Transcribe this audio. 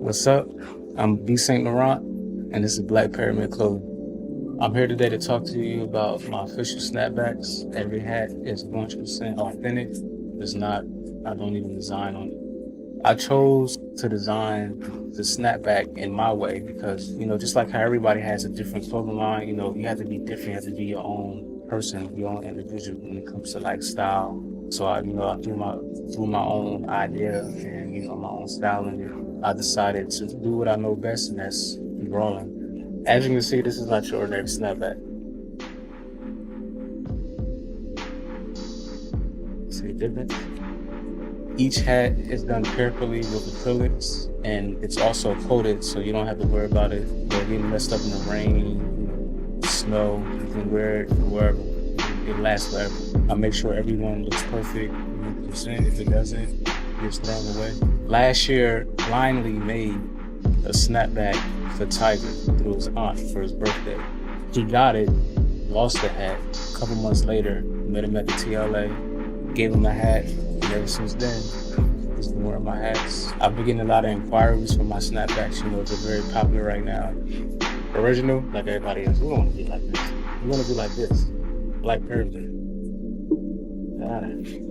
What's up? I'm B. St. Laurent, and this is Black Pyramid Clothing. I'm here today to talk to you about my official snapbacks. Every hat is 100% authentic. It's not, I don't even design on it. I chose to design the snapback in my way because, just like how everybody has a different clothing line, you have to be different, you have to be your own person, your own individual when it comes to like style. So I threw my own idea and, my own style in it. I decided to do what I know best, and that's drawing. As you can see, this is not your ordinary snapback. See the difference? Each hat is done carefully with acrylics, and it's also coated, so you don't have to worry about it getting messed up in the rain, snow. You can wear it wherever. It lasts forever. I make sure everyone looks perfect, 100%. If it doesn't, it's thrown away. Last year, blindly made a snapback for Tyga through his aunt for his birthday. He got it, lost the hat. A couple months later, met him at the TLA, gave him a hat, and ever since then, he's been wearing my hats. I've been getting a lot of inquiries for my snapbacks. They're very popular right now. Original, like everybody else, we don't want to be like this. We want to be like this. Black Pyramid. Got it.